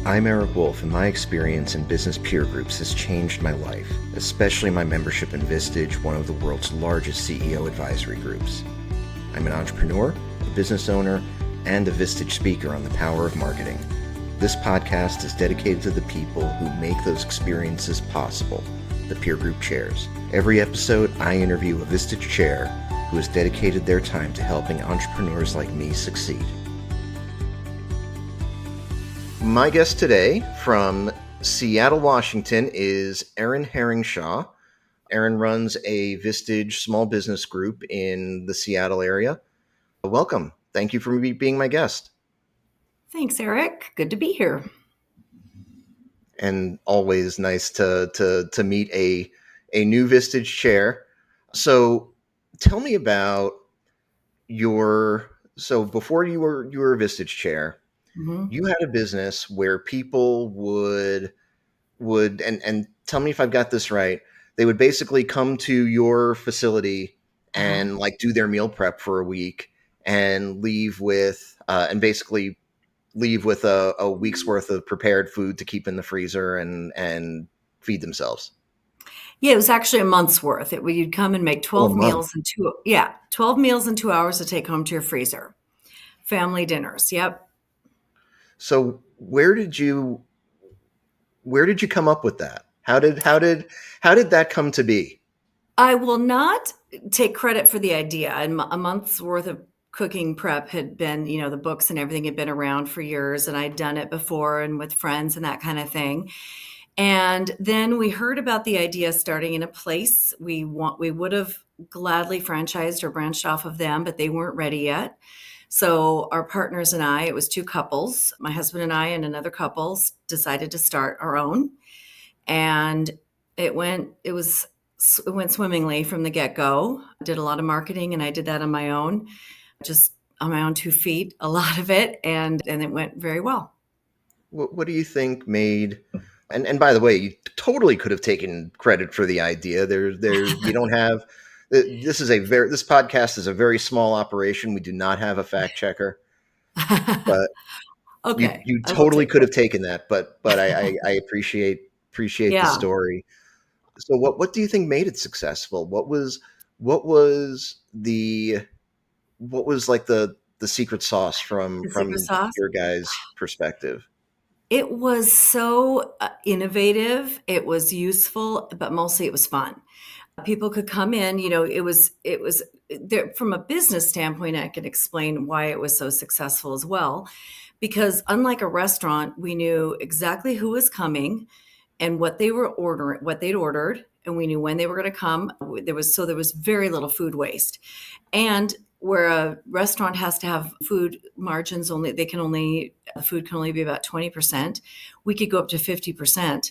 I'm Eric Wolf, and my experience in business peer groups has changed my life, especially my membership in Vistage, one of the world's largest CEO advisory groups. I'm an entrepreneur, a business owner, and a Vistage speaker on the power of marketing. This podcast is dedicated to the people who make those experiences possible, the peer group chairs. Every episode, I interview a Vistage chair who has dedicated their time to helping entrepreneurs like me succeed. My guest today from Seattle, Washington is Erin Herringshaw. Erin runs a Vistage small business group in the Seattle area. Welcome. Thank you for being my guest. Thanks, Eric. Good to be here. And always nice to meet a new Vistage chair. So tell me about so before you were a Vistage chair, you had a business where people would and tell me if I've got this right. They would basically come to your facility and like do their meal prep for a week and leave with a week's worth of prepared food to keep in the freezer and feed themselves. Yeah, it was actually a month's worth. You'd come and make 12 meals in 12 meals in 2 hours to take home to your freezer. Family dinners. Yep. So where did you come up with that? How did that come to be? I will not take credit for the idea. A month's worth of cooking prep had been, the books and everything had been around for years, and I'd done it before and with friends and that kind of thing. And then we heard about the idea starting in a place. We would have gladly franchised or branched off of them, but they weren't ready yet. So our partners and I, it was two couples, my husband and I and another couple, decided to start our own. And it went swimmingly from the get-go. I did a lot of marketing, and I did that on my own, just on my own 2 feet, a lot of it, and it went very well. What do you think made, and by the way, you totally could have taken credit for the idea. You don't have, this podcast is a very small operation. We do not have a fact checker, but okay. you totally could have taken that, but I appreciate the story. So what do you think made it successful? What was like the secret sauce from your guys' perspective? It was so innovative. It was useful, but mostly it was fun. People could come in, it was there from a business standpoint. I can explain why it was so successful as well, because unlike a restaurant, we knew exactly who was coming and what they were ordering, what they'd ordered, and we knew when they were going to come. There was very little food waste. And where a restaurant has to have food margins, the food can only be about 20%. We could go up to 50%.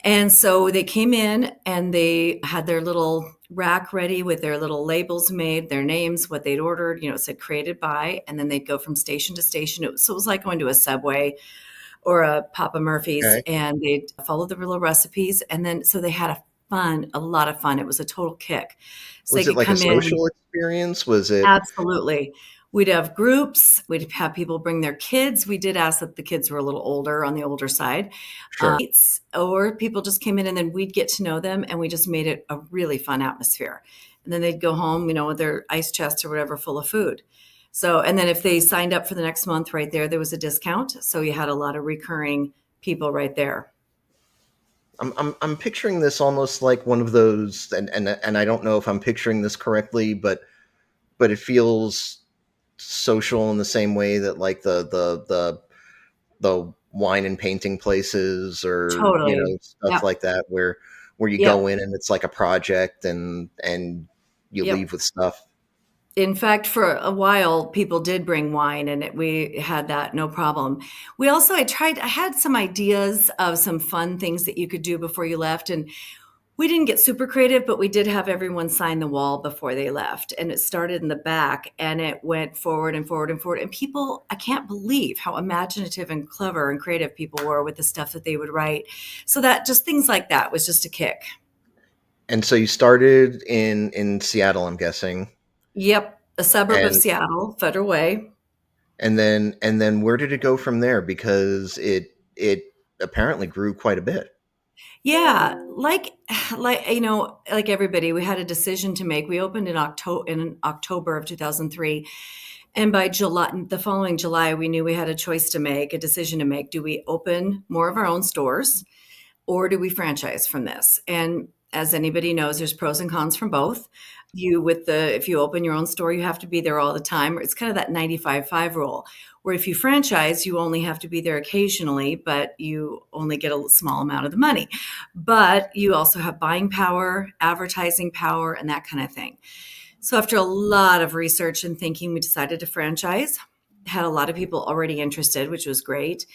And so they came in and they had their little rack ready with their little labels made, their names, what they'd ordered, it said created by, and then they'd go from station to station. So it was like going to a Subway or a Papa Murphy's, and they'd follow the little recipes. And then, so they had a lot of fun. It was a total kick. So was it like a social experience? Was it? Absolutely. We'd have groups. We'd have people bring their kids. We did ask that the kids were a little older, on the older side. Sure. Or people just came in and then we'd get to know them, and we just made it a really fun atmosphere. And then they'd go home, with their ice chest or whatever full of food. So, and then if they signed up for the next month right there was a discount. So you had a lot of recurring people right there. I'm picturing this almost like one of those, and I don't know if I'm picturing this correctly, but it feels social in the same way that like the wine and painting places or totally. Stuff like that where you go in and it's like a project and you leave with stuff. In fact, for a while, people did bring wine, and we had that no problem. We also, I had some ideas of some fun things that you could do before you left, and we didn't get super creative, but we did have everyone sign the wall before they left, and it started in the back, and it went forward and forward and forward. And people, I can't believe how imaginative and clever and creative people were with the stuff that they would write. So that just things like that was just a kick. And so you started in Seattle, I'm guessing. Yep, a suburb of Seattle, Federal Way. And then where did it go from there? Because it it apparently grew quite a bit. Yeah, like everybody, we had a decision to make. We opened in October of 2003, and by July, the following July, we knew we had a choice to make, a decision to make. Do we open more of our own stores, or do we franchise from this? And as anybody knows, there's pros and cons from both. If you open your own store, you have to be there all the time. It's kind of that 95/5 rule, where if you franchise, you only have to be there occasionally, but you only get a small amount of the money. But you also have buying power, advertising power, and that kind of thing. So after a lot of research and thinking, we decided to franchise. Had a lot of people already interested, which was great.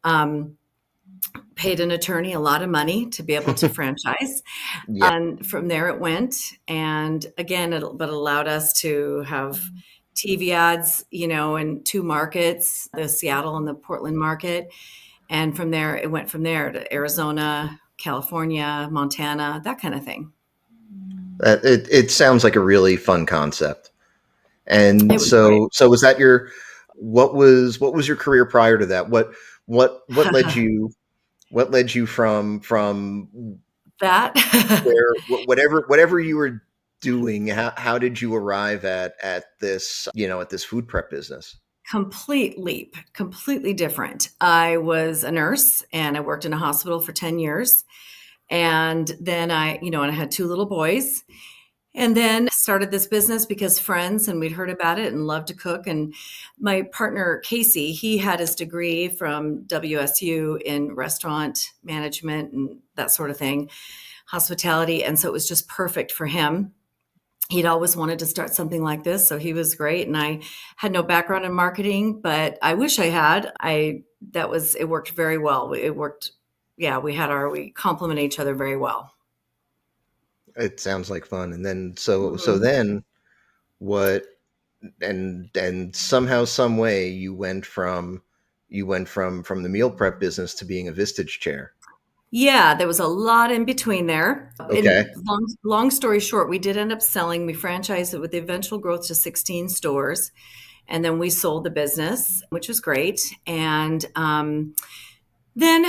Um, Paid an attorney a lot of money to be able to franchise. Yeah. And from there it went. And again, it allowed us to have TV ads, in two markets, the Seattle and the Portland market. And from there, it went from there to Arizona, California, Montana, that kind of thing. It sounds like a really fun concept. It And was great. so was that what was your career prior to that? What led you from That where whatever you were doing? How did you arrive at this at this food prep business? complete leap, completely different. I was a nurse and I worked in a hospital for 10 years. And then and I had two little boys. And then started this business because friends and we'd heard about it and loved to cook. And my partner, Casey, he had his degree from WSU in restaurant management and that sort of thing, hospitality. And so it was just perfect for him. He'd always wanted to start something like this. So he was great. And I had no background in marketing, but I wish I had. It worked very well. It worked. Yeah, we complement each other very well. It sounds like fun. And then so Mhm. then what and somehow some way you went from the meal prep business to being a Vistage Chair. Yeah, there was a lot in between there. Okay. And long story short, we did end up selling. We franchised it with the eventual growth to 16 stores. And then we sold the business, which was great. And then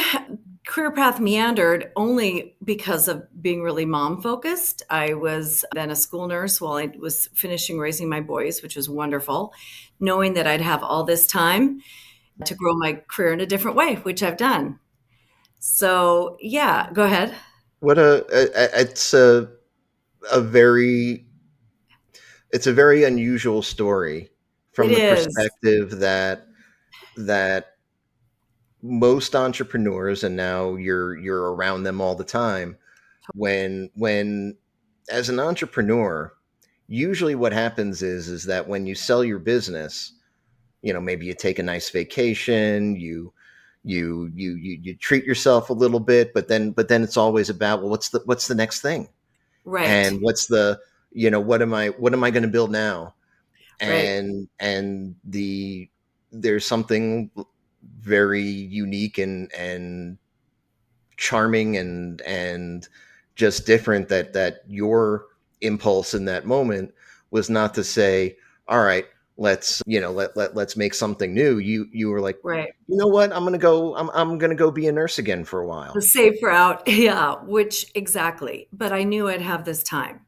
career path meandered only because of being really mom focused. I was then a school nurse while I was finishing raising my boys, which was wonderful, knowing that I'd have all this time to grow my career in a different way, which I've done. So, yeah, go ahead. What it's a very it's a very unusual story It from the is. perspective that most entrepreneurs, and now you're around them all the time, when as an entrepreneur, usually what happens is that when you sell your business, maybe you take a nice vacation, you treat yourself a little bit, but then it's always about, well, what's the next thing, Right, and what am I going to build now, right, and there's something very unique and charming and just different, that your impulse in that moment was not to say, all right, let's make something new. You were like, right. you know what, I'm gonna go be a nurse again for a The while. safe route, yeah, which exactly. But I knew I'd have this time.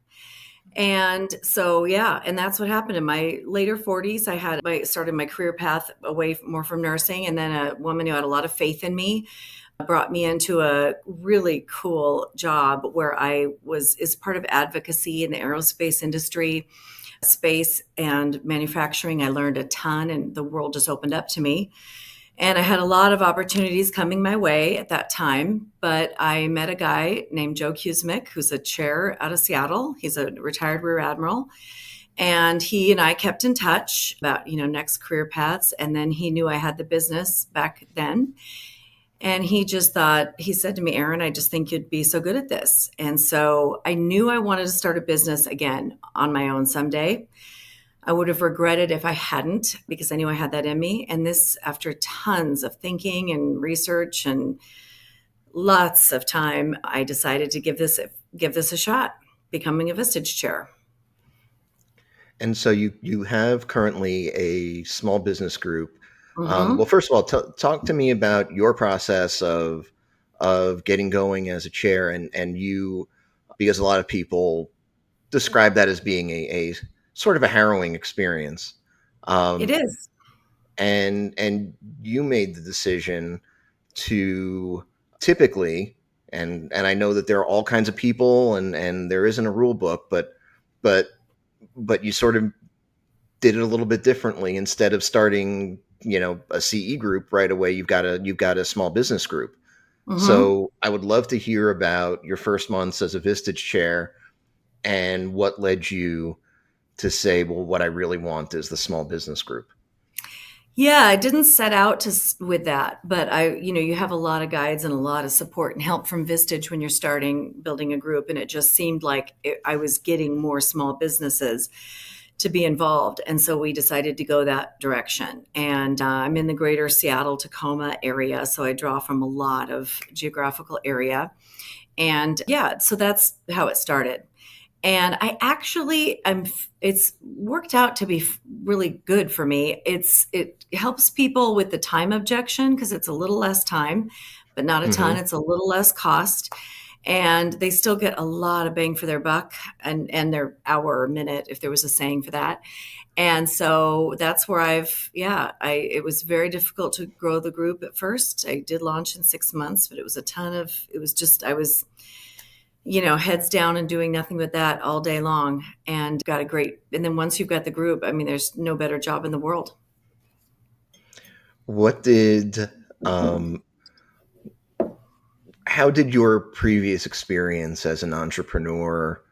And so, yeah, and that's what happened in my later 40s. I started my career path away more from nursing. And then a woman who had a lot of faith in me brought me into a really cool job where I was is part of advocacy in the aerospace industry space and manufacturing. I learned a ton and the world just opened up to me. And I had a lot of opportunities coming my way at that time, but I met a guy named Joe Kuzmick, who's a chair out of Seattle. He's a retired Rear Admiral. And he and I kept in touch about, next career paths. And then he knew I had the business back then. And he said to me, Erin, I just think you'd be so good at this. And so I knew I wanted to start a business again on my own someday. I would have regretted if I hadn't because I knew I had that in me. And this, after tons of thinking and research and lots of time, I decided to give this a shot, becoming a Vistage Chair. And so you have currently a small business group. Well, Hmm. first of all, talk to me about your process of getting going as a chair, and you, because a lot of people describe that as being a sort of a harrowing experience. It Um, is. and you made the decision to typically, and I know that there are all kinds of people, and there isn't a rule book, but but you sort of did it a little bit differently. Instead of starting, a CE group right away, you've got a small business group. Hmm. So I would love to hear about your first months as a Vistage chair and what led you to say, well, what I really want is the small business group. Yeah, I didn't set out with that, but you have a lot of guides and a lot of support and help from Vistage when you're starting building a group, and it just seemed like I was getting more small businesses to be involved, and so we decided to go that direction. And I'm in the greater Seattle Tacoma area, so I draw from a lot of geographical area, and yeah, so that's how it started. And I actually it's worked out to be really good for me. It helps people with the time objection because it's a little less time, but not a ton. Hmm. It's a little less cost, and they still get a lot of bang for their buck and their hour or minute, if there was a saying for that. And so that's where it was very difficult to grow the group at first. I did launch in 6 months, but it was just, I was, heads down and doing nothing but that all day long, and and then once you've got the group, I mean, there's no better job in the world. What did how did your previous experience as an entrepreneur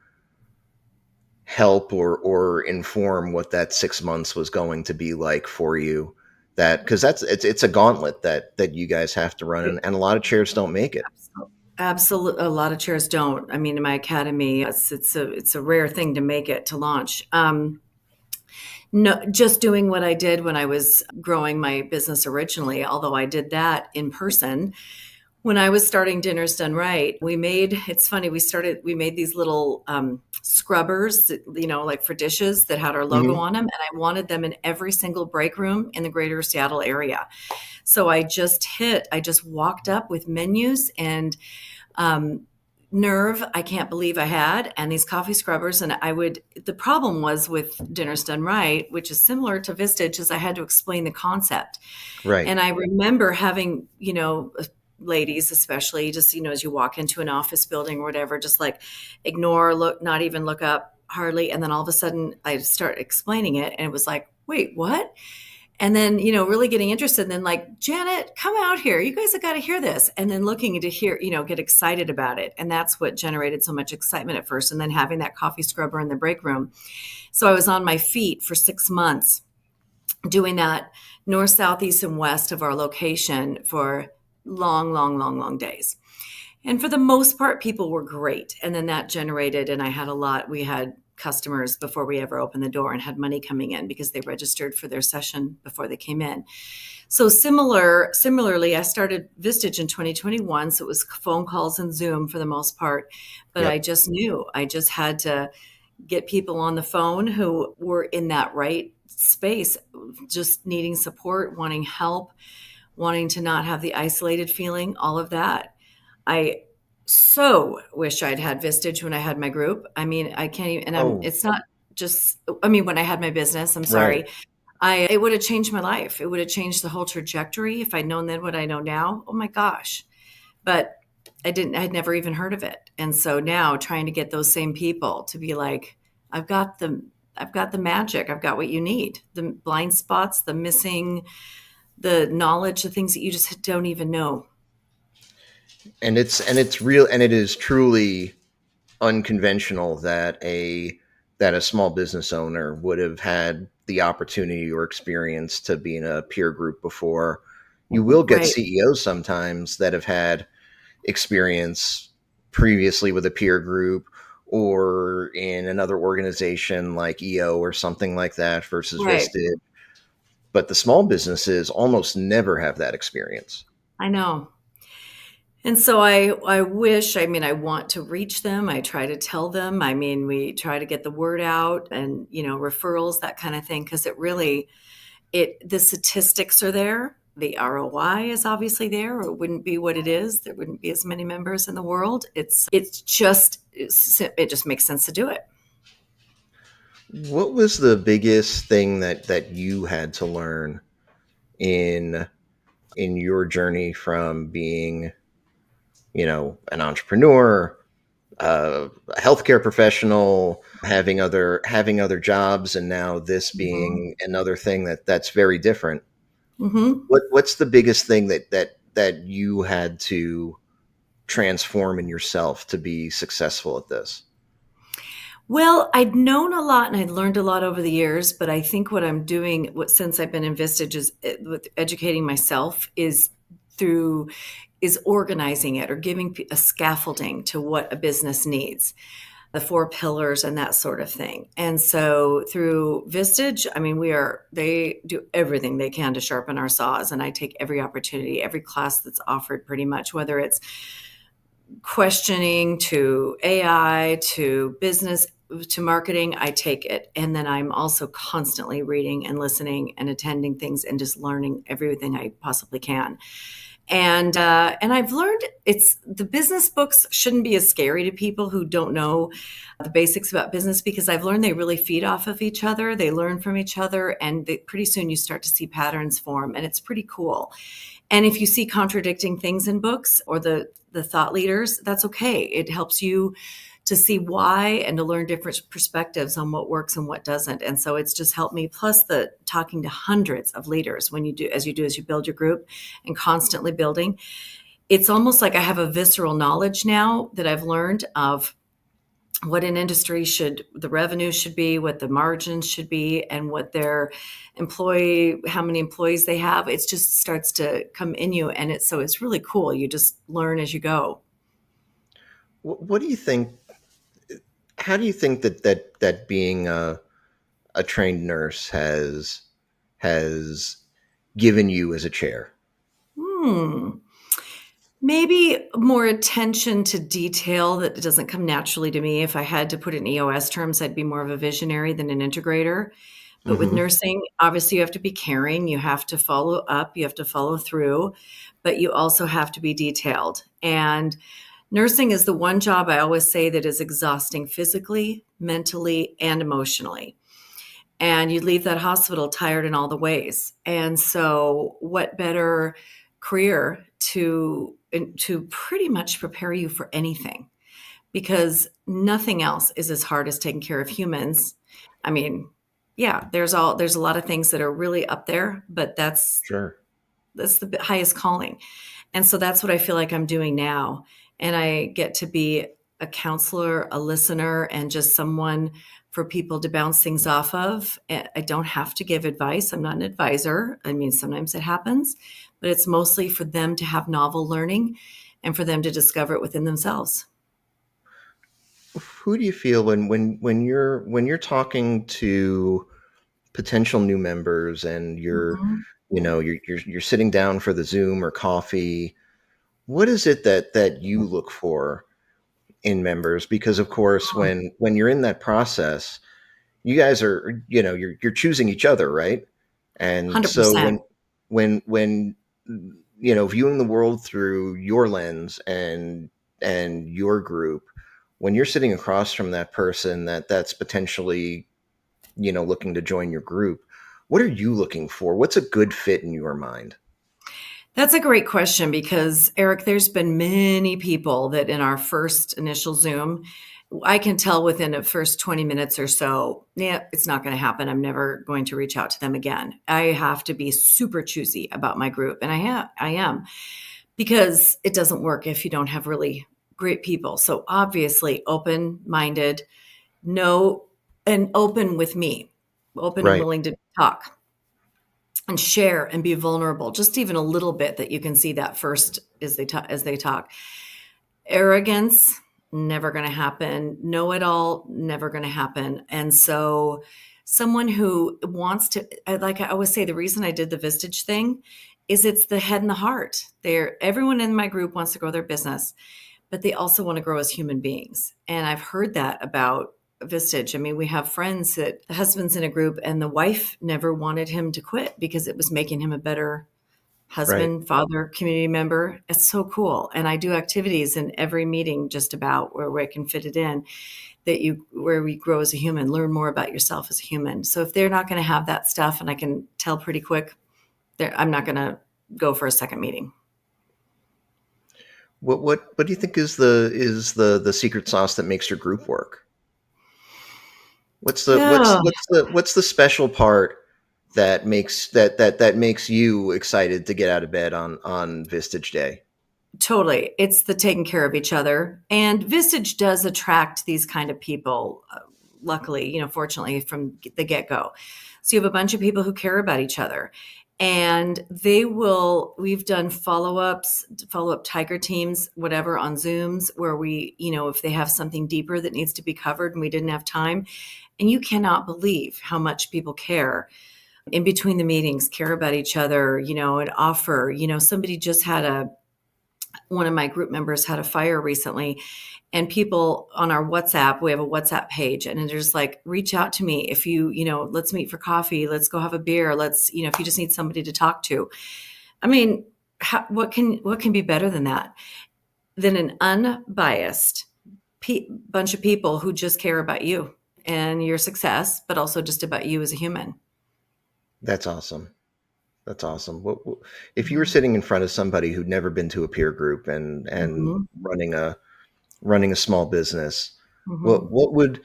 help or inform what that 6 months was going to be like for you? That, because it's a gauntlet that you guys have to run, and a lot of chairs don't make it. Absolutely, a lot of chairs don't. I mean, in my academy, it's a rare thing to make it to launch. No, just doing what I did when I was growing my business originally, although I did that in person. When I was starting Dinners Done Right, it's funny, we made these little scrubbers, like for dishes that had our logo Hmm. on them. And I wanted them in every single break room in the greater Seattle area. So I just walked up with menus and um, nerve I can't believe I had, and these coffee scrubbers. And the problem was with Dinners Done Right, which is similar to Vistage, is I had to explain the concept. Right. And I remember having, ladies, especially just, as you walk into an office building or whatever, just like ignore, look, not even look up hardly. And then all of a sudden I start explaining it and it was like, wait, what? And then, really getting interested. And then like, Janet, come out here. You guys have got to hear this. And then looking to hear, get excited about it. And that's what generated so much excitement at first. And then having that coffee scrubber in the break room. So I was on my feet for 6 months doing that north, south, east, and west of our location for long, long, long, long days. And for the most part, people were great. And then that generated, and we had customers before we ever opened the door and had money coming in because they registered for their session before they came in. So similarly, I started Vistage in 2021. So it was phone calls and Zoom for the most part. But I Yep. just knew I just had to get people on the phone who were in that right space, just needing support, wanting help, wanting to not have the isolated feeling, all of that. I so wish I'd had Vistage when I had my group. I mean, I can't even, and Oh, it's not just, I mean, when I had my business, I'm right. sorry. It would have changed my life. It would have changed the whole trajectory if I'd known then what I know now. Oh my gosh. But I'd never even heard of it. And so now trying to get those same people to be like, I've got the, I've got the magic. I've got what you need. The blind spots, the missing, the knowledge, the things that you just don't even know. And it's real, and it is truly unconventional that a small business owner would have had the opportunity or experience to be in a peer group before. You will get Right. CEOs sometimes that have had experience previously with a peer group or in another organization like EO or something like that versus Right. Visted. But the small businesses almost never have that experience. I know. And so I wish, I mean, I want to reach them. I try to tell them. I mean, we try to get the word out and, referrals, that kind of thing, because The statistics are there. The ROI is obviously there, or it wouldn't be what it is. There wouldn't be as many members in the world. It just makes sense to do it. What was the biggest thing that you had to learn in your journey from being, an entrepreneur, a healthcare professional, having other jobs, and now this Mhm. being another thing that's very different? Mhm. What's the biggest thing that you had to transform in yourself to be successful at this? Well, I'd known a lot and I'd learned a lot over the years, but I think what I'm doing, since I've been in Vistage, is with educating myself is organizing it or giving a scaffolding to what a business needs, the four pillars and that sort of thing. And so through Vistage, I mean, they do everything they can to sharpen our saws, and I take every opportunity, every class that's offered, pretty much, whether it's questioning to AI to business to marketing, I take it. And then I'm also constantly reading and listening and attending things and just learning everything I possibly can. And I've learned it's the business books shouldn't be as scary to people who don't know the basics about business, because I've learned they really feed off of each other. They learn from each other, and pretty soon you start to see patterns form, and it's pretty cool. And if you see contradicting things in books or the thought leaders, that's okay. It helps you to see why and to learn different perspectives on what works and what doesn't. And so it's just helped me. Plus the talking to hundreds of leaders when as you build your group and constantly building. It's almost like I have a visceral knowledge now that I've learned of what an industry the revenue should be, what the margins should be, and what their how many employees they have. It just starts to come in you. And it's really cool. You just learn as you go. What do you think? How do you think that being a trained nurse has given you as a chair? Hmm. Maybe more attention to detail that doesn't come naturally to me. If I had to put it in EOS terms, I'd be more of a visionary than an integrator. But with Hmm. nursing, obviously you have to be caring, you have to follow up, you have to follow through, but you also have to be detailed. And nursing is the one job I always say that is exhausting physically, mentally, and emotionally. And you leave that hospital tired in all the ways. And so what better career to pretty much prepare you for anything, because nothing else is as hard as taking care of humans. I mean, yeah, there's a lot of things that are really up there, but Sure. that's the highest calling. And so that's what I feel like I'm doing now. And I get to be a counselor, a listener, and just someone for people to bounce things off of. I don't have to give advice. I'm not an advisor. I mean, sometimes it happens, but it's mostly for them to have novel learning and for them to discover it within themselves. Who do you feel when you're talking to potential new members, and Mhm. you're sitting down for the Zoom or coffee? What is it that you look for in members? Because of course, when you're in that process, you guys are, you're choosing each other, right? And so 100%. when viewing the world through your lens and your group, when you're sitting across from that person that's potentially, looking to join your group, what are you looking for? What's a good fit in your mind? That's a great question because, Eric, there's been many people that in our first initial Zoom, I can tell within the first 20 minutes or so, yeah, it's not going to happen. I'm never going to reach out to them again. I have to be super choosy about my group, and I am, because it doesn't work if you don't have really great people. So obviously, open-minded, no, and open with me, open and Right. willing to talk and share and be vulnerable, just even a little bit, that you can see that first as they talk. Arrogance, never going to happen. Know it all, never going to happen. And so someone who wants to, like I always say, the reason I did the Vistage thing is it's the head and the heart. Everyone in my group wants to grow their business, but they also want to grow as human beings. And I've heard that about Vistage. I mean, we have friends that the husband's in a group and the wife never wanted him to quit because it was making him a better Right. husband, father, community member. It's so cool. And I do activities in every meeting just about where I can fit it in, where we grow as a human, learn more about yourself as a human. So if they're not going to have that stuff, and I can tell pretty quick, I'm not going to go for a second meeting. What do you think is the secret sauce that makes your group work? What's the special part that makes you excited to get out of bed on Vistage Day? Totally. It's the taking care of each other. And Vistage does attract these kind of people, luckily, fortunately, from the get-go. So you have a bunch of people who care about each other. And we've done follow-up tiger teams, whatever, on Zooms where we, if they have something deeper that needs to be covered and we didn't have time. And you cannot believe how much people care in between the meetings, care about each other, and offer, somebody just one of my group members had a fire recently, and people on our WhatsApp, we have a WhatsApp page, and they're just like, reach out to me if let's meet for coffee, let's go have a beer, if you just need somebody to talk to. I mean, what can be better than that? Than an unbiased bunch of people who just care about you and your success, but also just about you as a human. That's awesome. That's awesome. If you were sitting in front of somebody who'd never been to a peer group and Mm-hmm. running a small business, Mm-hmm.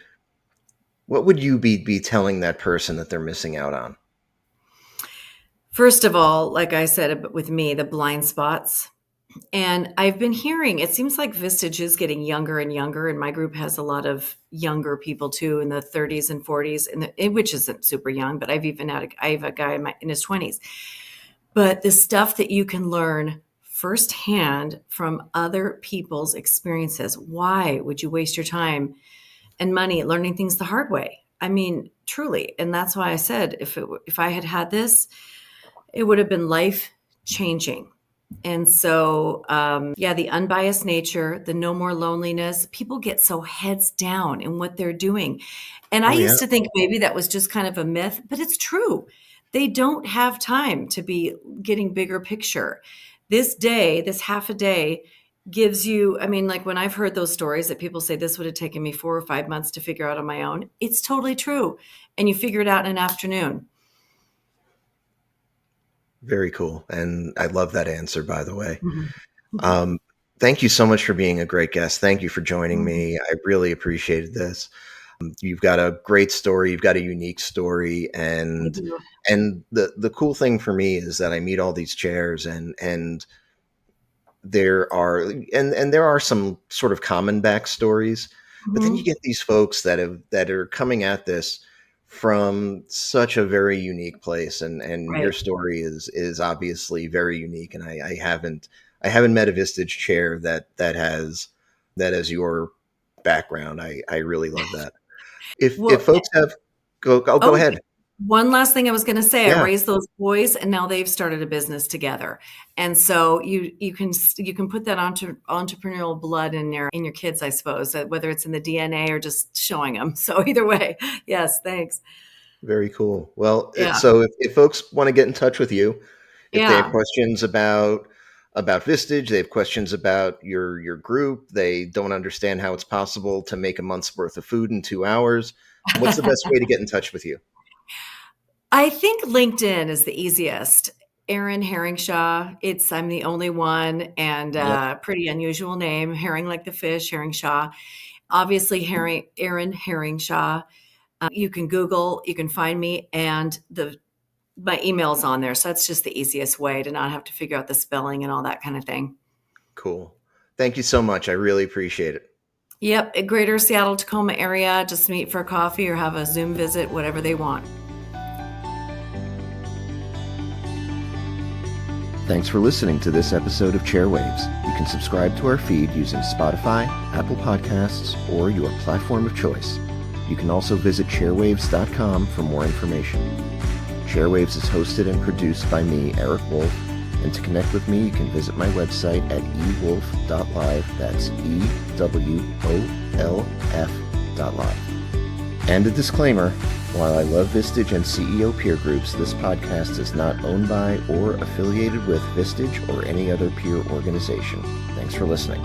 what would you be telling that person that they're missing out on? First of all, like I said, with me, the blind spots. And I've been hearing, it seems like Vistage is getting younger and younger, and my group has a lot of younger people too, in the 30s and 40s, which isn't super young, but I have a guy in his 20s. But the stuff that you can learn firsthand from other people's experiences. Why would you waste your time and money learning things the hard way? I mean, truly. And that's why I said, if I had this, it would have been life changing. And so, the unbiased nature, the no more loneliness, people get so heads down in what they're doing. And I used to think maybe that was just kind of a myth, but it's true. They don't have time to be getting bigger picture. This half a day gives you, like when I've heard those stories that people say this would have taken me 4 or 5 months to figure out on my own, it's totally true. And you figure it out in an afternoon. Very cool. And I love that answer, by the way. Mm-hmm. Thank you so much for being a great guest. Thank you for joining me. I really appreciated this. You've got a great story. You've got a unique story. And the cool thing for me is that I meet all these chairs and there are some sort of common backstories, but then you get these folks that are coming at this from such a very unique place, and right. Your story is obviously very unique, and I haven't met a Vistage Chair that has your background. I really love that. If folks have go ahead. One last thing I was going to say, I raised those boys and now they've started a business together. And so you can put that entrepreneurial blood in your kids, I suppose, whether it's in the DNA or just showing them. So either way, yes, thanks. Very cool. Well, so if folks want to get in touch with you, if they have questions about Vistage, they have questions about your group, they don't understand how it's possible to make a month's worth of food in 2 hours, what's the best way to get in touch with you? I think LinkedIn is the easiest. Erin Herringshaw. I'm the only one, and pretty unusual name. Herring like the fish, Herringshaw. Obviously, Erin Herringshaw. You can Google, you can find me, and my email's on there. So that's just the easiest way to not have to figure out the spelling and all that kind of thing. Cool. Thank you so much. I really appreciate it. Yep. Greater Seattle, Tacoma area. Just meet for coffee or have a Zoom visit, whatever they want. Thanks for listening to this episode of Chairwaves. You can subscribe to our feed using Spotify, Apple Podcasts, or your platform of choice. You can also visit chairwaves.com for more information. Chairwaves is hosted and produced by me, Eric Wolf, and to connect with me, you can visit my website at ewolf.live. That's EWOLF.live. And a disclaimer, while I love Vistage and CEO peer groups, this podcast is not owned by or affiliated with Vistage or any other peer organization. Thanks for listening.